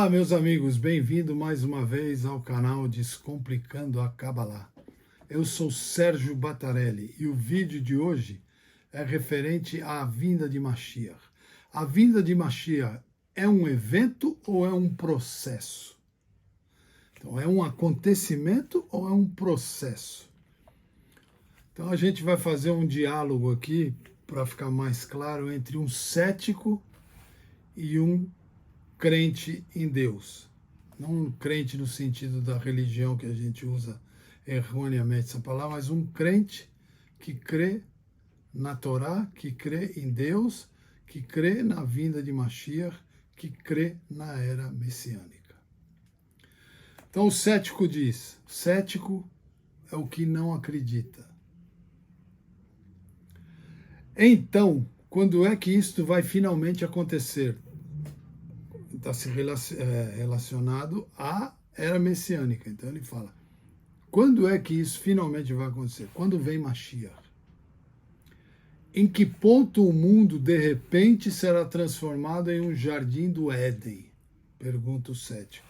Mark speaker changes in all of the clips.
Speaker 1: Olá, meus amigos, bem-vindo mais uma vez ao canal Descomplicando a Kabbalah. Eu sou Sérgio Battarelli e o vídeo de hoje é referente à vinda de Mashiach. A vinda de Mashiach é um evento ou é um processo? Então, é um acontecimento ou é um processo? Então, a gente vai fazer um diálogo aqui para ficar mais claro entre um cético e um crente em Deus. Não um crente no sentido da religião que a gente usa erroneamente essa palavra, mas um crente que crê na Torá, que crê em Deus, que crê na vinda de Mashiach, que crê na era messiânica. Então o cético diz, cético é o que não acredita. Então, quando é que isto vai finalmente acontecer? Está se relacionado à era messiânica. Então ele fala, quando é que isso finalmente vai acontecer? Quando vem Mashiach? Em que ponto o mundo, de repente, será transformado em um jardim do Éden? Pergunta o cético.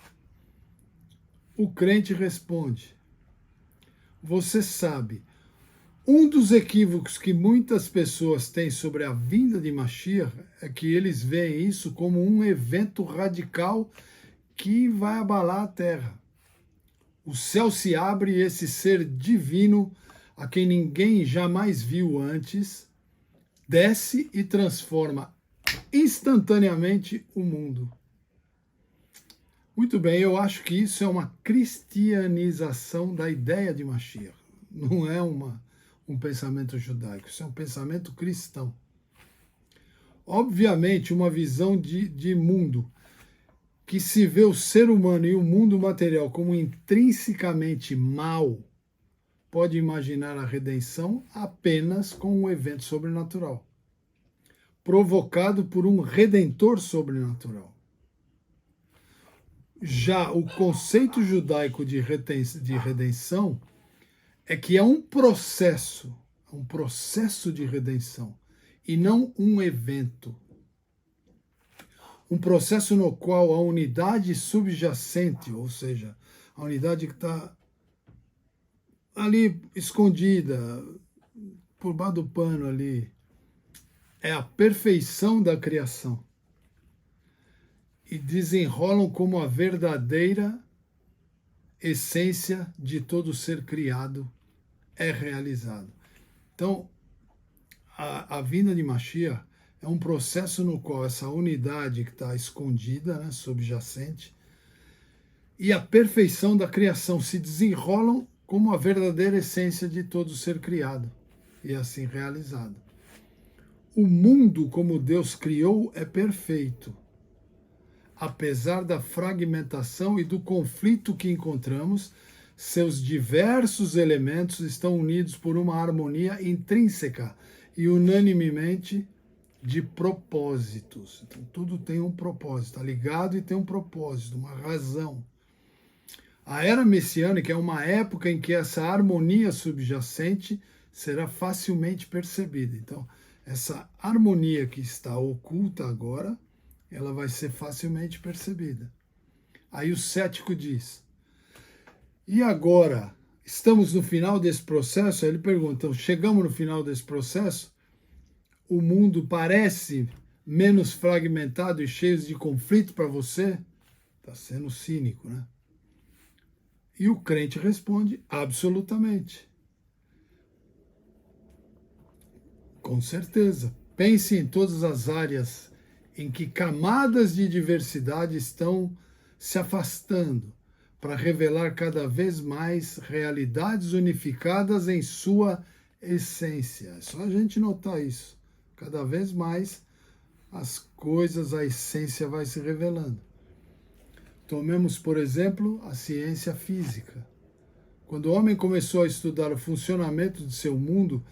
Speaker 1: O crente responde, você sabe, um dos equívocos que muitas pessoas têm sobre a vinda de Mashiach é que eles veem isso como um evento radical que vai abalar a terra. O céu se abre e esse ser divino, a quem ninguém jamais viu antes, desce e transforma instantaneamente o mundo. Muito bem, eu acho que isso é uma cristianização da ideia de Mashiach. Não é um pensamento judaico, isso é um pensamento cristão. Obviamente, uma visão de mundo que se vê o ser humano e o mundo material como intrinsecamente mal, pode imaginar a redenção apenas com um evento sobrenatural, provocado por um redentor sobrenatural. Já o conceito judaico de redenção é que é um processo de redenção, e não um evento. Um processo no qual a unidade subjacente, ou seja, a unidade que está ali escondida, por baixo do pano ali, é a perfeição da criação. E desenrolam como a verdadeira essência de todo ser criado é realizado. Então, a vinda de Mashiach é um processo no qual essa unidade que está escondida, né, subjacente, e a perfeição da criação se desenrolam como a verdadeira essência de todo ser criado, e assim realizado. O mundo como Deus criou é perfeito. Apesar da fragmentação e do conflito que encontramos, seus diversos elementos estão unidos por uma harmonia intrínseca e unanimemente de propósitos. Então, tudo tem um propósito, está ligado e tem um propósito, uma razão. A era messiânica é uma época em que essa harmonia subjacente será facilmente percebida. Então, essa harmonia que está oculta agora, ela vai ser facilmente percebida. Aí o cético diz, e agora, estamos no final desse processo? Aí ele pergunta, então, chegamos no final desse processo? O mundo parece menos fragmentado e cheio de conflito para você? Está sendo cínico, né? E o crente responde, absolutamente. Com certeza. Pense em todas as áreas em que camadas de diversidade estão se afastando para revelar cada vez mais realidades unificadas em sua essência. É só a gente notar isso. Cada vez mais as coisas, a essência vai se revelando. Tomemos, por exemplo, a ciência física. Quando o homem começou a estudar o funcionamento de seu mundo,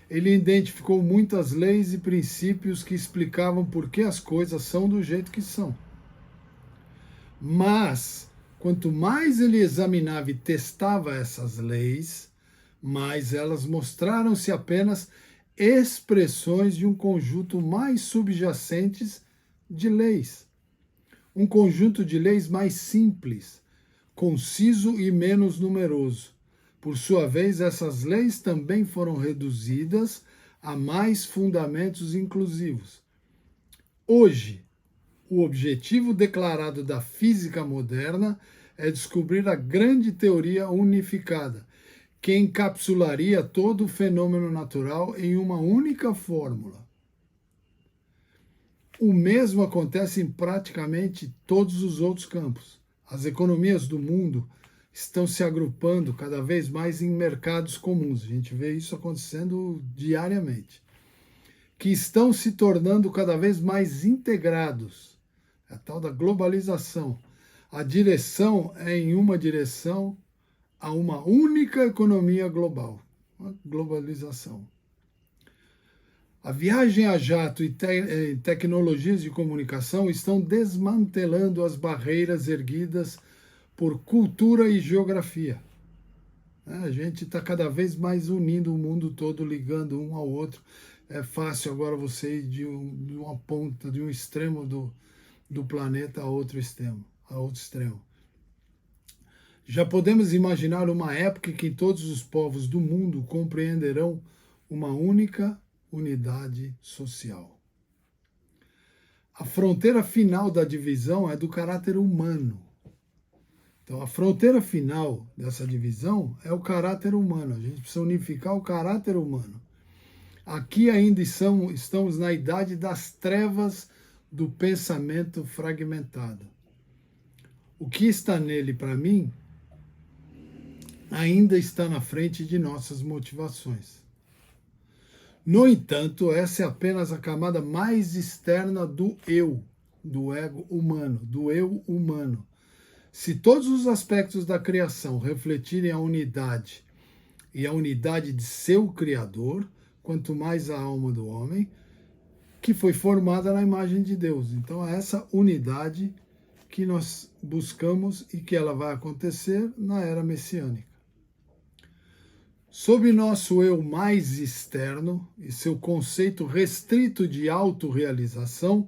Speaker 1: ele identificou muitas leis e princípios que explicavam por que as coisas são do jeito que são. Mas, quanto mais ele examinava e testava essas leis, mais elas mostraram-se apenas expressões de um conjunto mais subjacentes de leis. um conjunto de leis mais simples, conciso e menos numeroso. Por sua vez, essas leis também foram reduzidas a mais fundamentos inclusivos. Hoje, o objetivo declarado da física moderna é descobrir a grande teoria unificada, que encapsularia todo o fenômeno natural em uma única fórmula. O mesmo acontece em praticamente todos os outros campos. As economias do mundo estão se agrupando cada vez mais em mercados comuns. A gente vê isso acontecendo diariamente, que estão se tornando cada vez mais integrados. A tal da globalização. A direção é em uma direção a uma única economia global, a globalização. A viagem a jato e tecnologias de comunicação estão desmantelando as barreiras erguidas por cultura e geografia. A gente está cada vez mais unindo o mundo todo, ligando um ao outro. É fácil agora você ir de uma ponta, de um extremo do planeta a outro extremo. Já podemos imaginar uma época em que todos os povos do mundo compreenderão uma única unidade social. A fronteira final da divisão é do caráter humano. Então, a fronteira final dessa divisão é o caráter humano. A gente precisa unificar o caráter humano. Aqui ainda estamos na idade das trevas do pensamento fragmentado. O que está nele, para mim, ainda está na frente de nossas motivações. No entanto, essa é apenas a camada mais externa do eu, do ego humano, do eu humano. Se todos os aspectos da criação refletirem a unidade e a unidade de seu Criador, quanto mais a alma do homem, que foi formada na imagem de Deus. Então, é essa unidade que nós buscamos e que ela vai acontecer na era messiânica. Sob nosso eu mais externo e seu conceito restrito de autorrealização,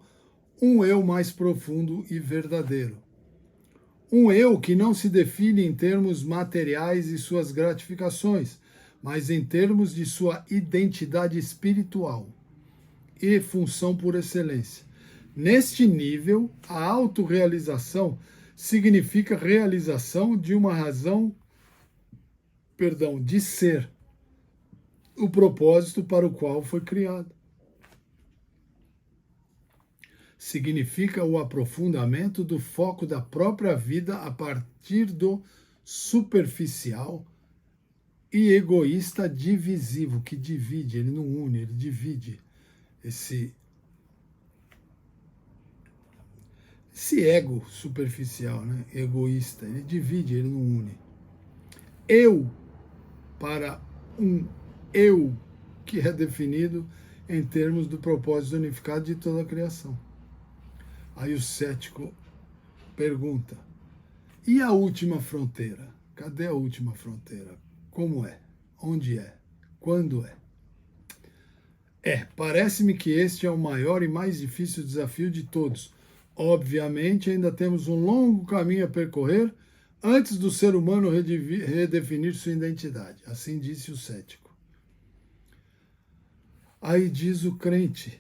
Speaker 1: um eu mais profundo e verdadeiro. Um eu que não se define em termos materiais e suas gratificações, mas em termos de sua identidade espiritual e função por excelência. Neste nível, a autorrealização significa realização de uma razão de ser, o propósito para o qual foi criado. Significa o aprofundamento do foco da própria vida a partir do superficial e egoísta divisivo, que divide, ele não une, ele divide esse ego superficial, né? Egoísta, ele divide, ele não une. Eu para um eu que é definido em termos do propósito unificado de toda a criação. Aí o cético pergunta, e a última fronteira? Cadê a última fronteira? Como é? Onde é? Quando é? Parece-me que este é o maior e mais difícil desafio de todos. Obviamente, ainda temos um longo caminho a percorrer antes do ser humano redefinir sua identidade. Assim disse o cético. Aí diz o crente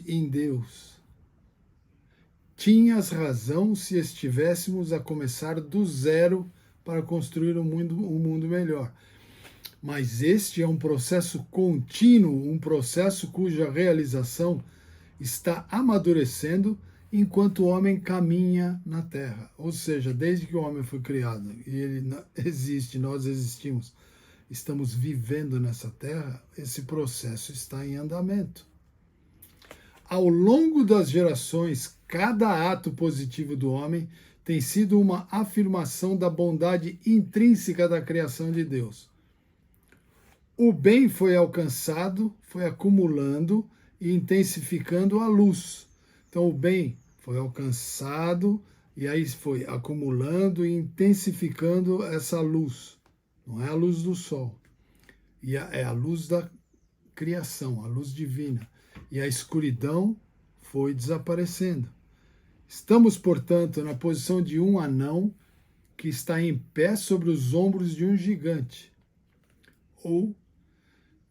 Speaker 1: em Deus. Tinhas razão se estivéssemos a começar do zero para construir um mundo melhor. Mas este é um processo contínuo, um processo cuja realização está amadurecendo enquanto o homem caminha na Terra. Ou seja, desde que o homem foi criado e ele existe, nós existimos, estamos vivendo nessa Terra, esse processo está em andamento. Ao longo das gerações, cada ato positivo do homem tem sido uma afirmação da bondade intrínseca da criação de Deus. O bem foi alcançado, foi acumulando e intensificando a luz. Então, o bem foi alcançado e aí foi acumulando e intensificando essa luz. Não é a luz do sol, é a luz da criação, a luz divina. E a escuridão foi desaparecendo. Estamos, portanto, na posição de um anão que está em pé sobre os ombros de um gigante, ou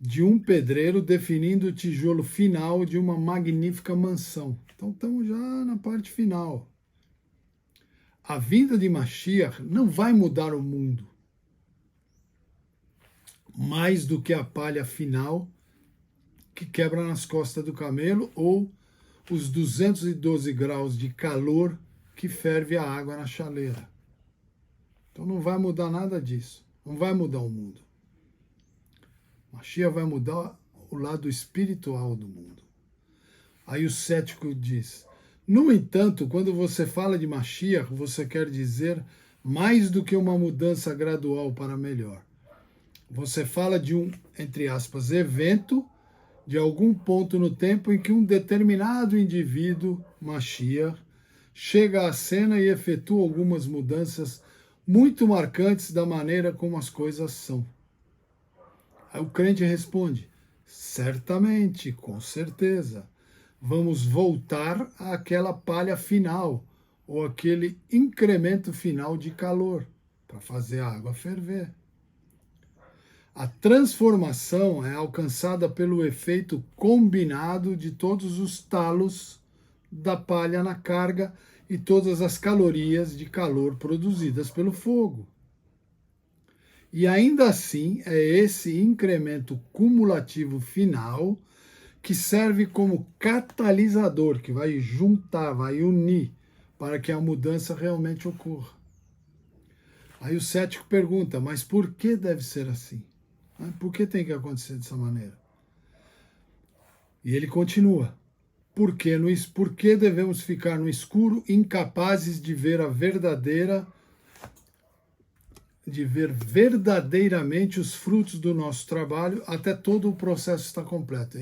Speaker 1: de um pedreiro definindo o tijolo final de uma magnífica mansão. Então estamos já na parte final. A vinda de Mashiach não vai mudar o mundo mais do que a palha final que quebra nas costas do camelo ou os 212 graus de calor que ferve a água na chaleira. Então não vai mudar nada disso. Não vai mudar o mundo. Mashiach vai mudar o lado espiritual do mundo. Aí o cético diz: no entanto, quando você fala de Mashiach, você quer dizer mais do que uma mudança gradual para melhor. Você fala de um, entre aspas, evento, de algum ponto no tempo em que um determinado indivíduo, Mashiach, chega à cena e efetua algumas mudanças muito marcantes da maneira como as coisas são. Aí o crente responde: certamente, com certeza. Vamos voltar àquela palha final, ou aquele incremento final de calor, para fazer a água ferver. A transformação é alcançada pelo efeito combinado de todos os talos da palha na carga e todas as calorias de calor produzidas pelo fogo. E ainda assim, é esse incremento cumulativo final que serve como catalisador, que vai juntar, vai unir, para que a mudança realmente ocorra. Aí o cético pergunta: mas por que deve ser assim? Por que tem que acontecer dessa maneira? E ele continua: por que devemos ficar no escuro, incapazes de ver verdadeiramente os frutos do nosso trabalho até todo o processo estar completo?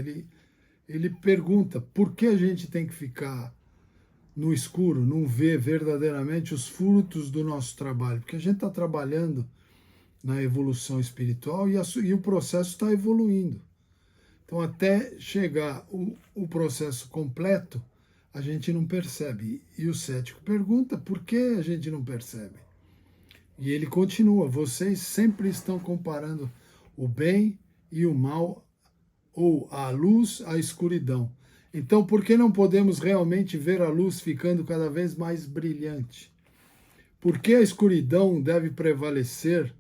Speaker 1: Ele pergunta por que a gente tem que ficar no escuro, não ver verdadeiramente os frutos do nosso trabalho, porque a gente está trabalhando na evolução espiritual e o processo está evoluindo. Então, até chegar o processo completo, a gente não percebe. E o cético pergunta por que a gente não percebe. E ele continua: vocês sempre estão comparando o bem e o mal, ou a luz à escuridão. Então, por que não podemos realmente ver a luz ficando cada vez mais brilhante? Por que a escuridão deve prevalecer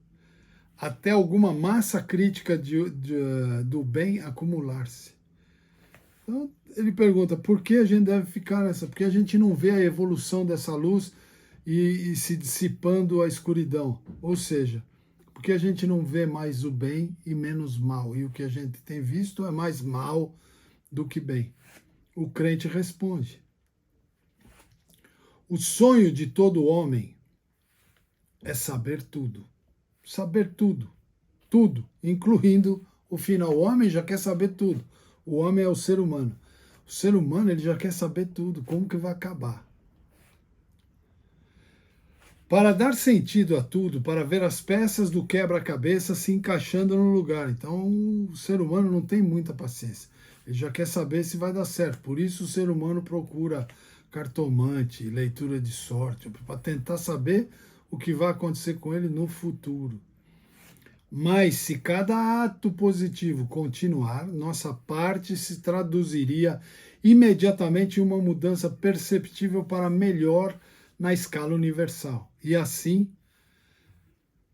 Speaker 1: até alguma massa crítica do bem acumular-se? Então, ele pergunta, por que a gente deve ficar nessa? Porque a gente não vê a evolução dessa luz e se dissipando a escuridão. Ou seja, porque a gente não vê mais o bem e menos mal. E o que a gente tem visto é mais mal do que bem. O crente responde: o sonho de todo homem é saber tudo. Saber tudo. Tudo, incluindo o final. O homem já quer saber tudo. O homem é o ser humano. O ser humano, ele já quer saber tudo, como que vai acabar. Para dar sentido a tudo, para ver as peças do quebra-cabeça se encaixando no lugar. Então, o ser humano não tem muita paciência. Ele já quer saber se vai dar certo. Por isso o ser humano procura cartomante, leitura de sorte, para tentar saber o que vai acontecer com ele no futuro. Mas se cada ato positivo continuar, nossa parte se traduziria imediatamente em uma mudança perceptível para melhor na escala universal. E assim,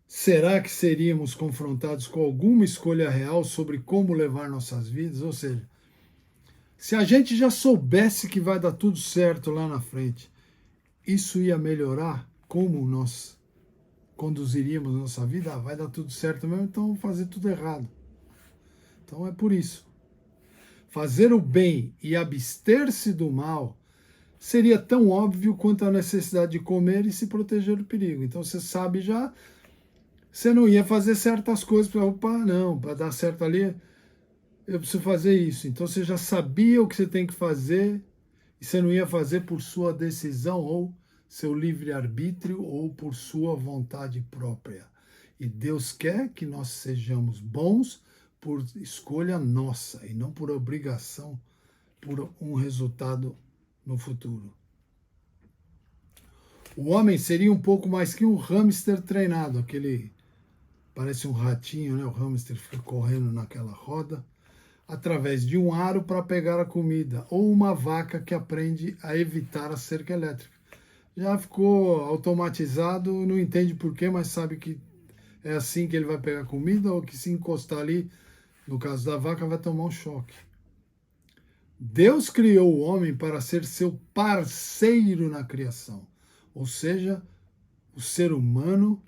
Speaker 1: será que seríamos confrontados com alguma escolha real sobre como levar nossas vidas? Ou seja, se a gente já soubesse que vai dar tudo certo lá na frente, isso ia melhorar como nós conduziríamos nossa vida? Vai dar tudo certo mesmo, então vamos fazer tudo errado. Então é por isso. Fazer o bem e abster-se do mal seria tão óbvio quanto a necessidade de comer e se proteger do perigo. Então você sabe já, você não ia fazer certas coisas para, opa, não, para dar certo ali, eu preciso fazer isso. Então você já sabia o que você tem que fazer e você não ia fazer por sua decisão ou seu livre-arbítrio ou por sua vontade própria. E Deus quer que nós sejamos bons por escolha nossa e não por obrigação, por um resultado no futuro. O homem seria um pouco mais que um hamster treinado, aquele parece um ratinho, né? O hamster fica correndo naquela roda, através de um aro para pegar a comida, ou uma vaca que aprende a evitar a cerca elétrica. Já ficou automatizado, não entende porquê, mas sabe que é assim que ele vai pegar comida, ou que se encostar ali, no caso da vaca, vai tomar um choque. Deus criou o homem para ser seu parceiro na criação. Ou seja, o ser humano,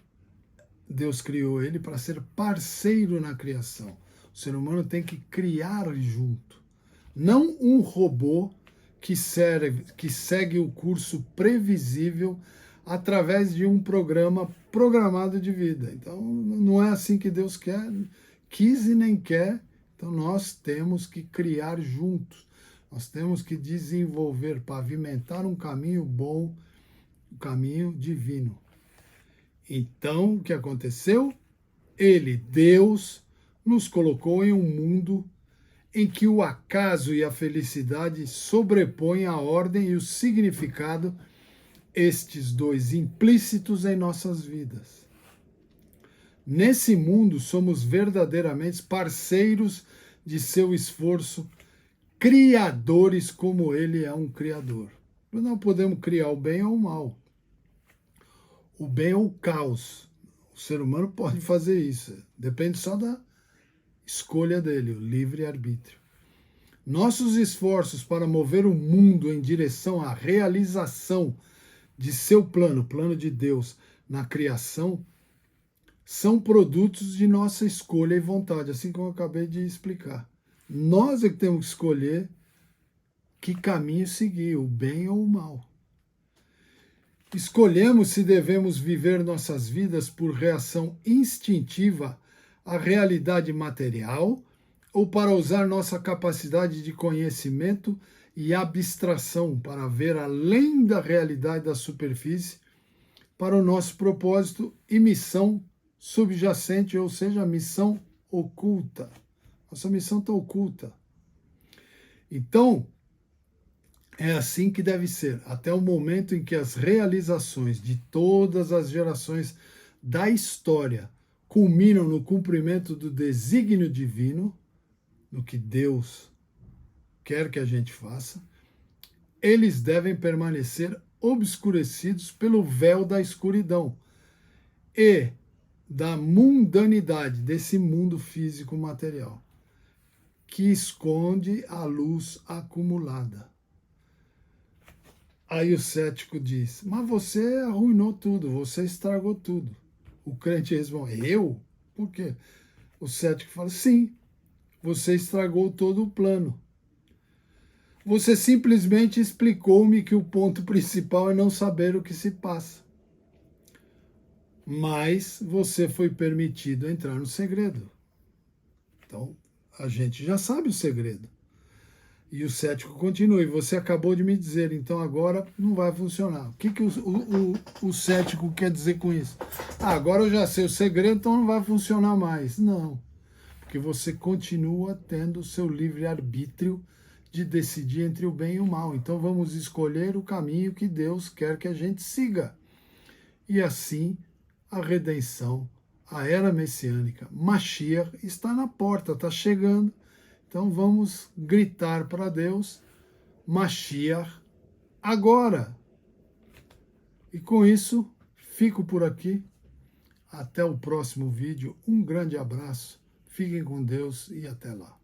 Speaker 1: Deus criou ele para ser parceiro na criação. O ser humano tem que criar junto. Não um robô que segue o curso previsível através de um programa programado de vida. Então, não é assim que Deus quis e nem quer. Então, nós temos que criar juntos. Nós temos que desenvolver, pavimentar um caminho bom, um caminho divino. Então, o que aconteceu? Deus, nos colocou em um mundo em que o acaso e a felicidade sobrepõem a ordem e o significado, estes dois implícitos em nossas vidas. Nesse mundo, somos verdadeiramente parceiros de seu esforço, criadores como ele é um criador. Não podemos criar o bem ou o mal. O bem ou o caos. O ser humano pode fazer isso. Depende só da escolha dele, o livre-arbítrio. Nossos esforços para mover o mundo em direção à realização de seu plano, plano de Deus na criação, são produtos de nossa escolha e vontade, assim como eu acabei de explicar. Nós é que temos que escolher que caminho seguir, o bem ou o mal. Escolhemos se devemos viver nossas vidas por reação instintiva à realidade material ou para usar nossa capacidade de conhecimento e abstração para ver além da realidade da superfície para o nosso propósito e missão subjacente, ou seja, missão oculta. Nossa missão está oculta. Então, é assim que deve ser, até o momento em que as realizações de todas as gerações da história culminam no cumprimento do desígnio divino, no que Deus quer que a gente faça, eles devem permanecer obscurecidos pelo véu da escuridão e da mundanidade desse mundo físico material, que esconde a luz acumulada. Aí o cético diz, mas você arruinou tudo, você estragou tudo. O crente responde, eu? Por quê? O cético fala, sim, você estragou todo o plano. Você simplesmente explicou-me que o ponto principal é não saber o que se passa. Mas você foi permitido entrar no segredo. Então, a gente já sabe o segredo. E o cético continua, e você acabou de me dizer, então agora não vai funcionar. O que o cético quer dizer com isso? Agora eu já sei o segredo, então não vai funcionar mais. Não, porque você continua tendo o seu livre-arbítrio de decidir entre o bem e o mal. Então vamos escolher o caminho que Deus quer que a gente siga. E assim, a redenção, a era messiânica, Mashiach, está na porta, está chegando. Então vamos gritar para Deus, Mashiach, agora. E com isso, fico por aqui. Até o próximo vídeo. Um grande abraço. Fiquem com Deus e até lá.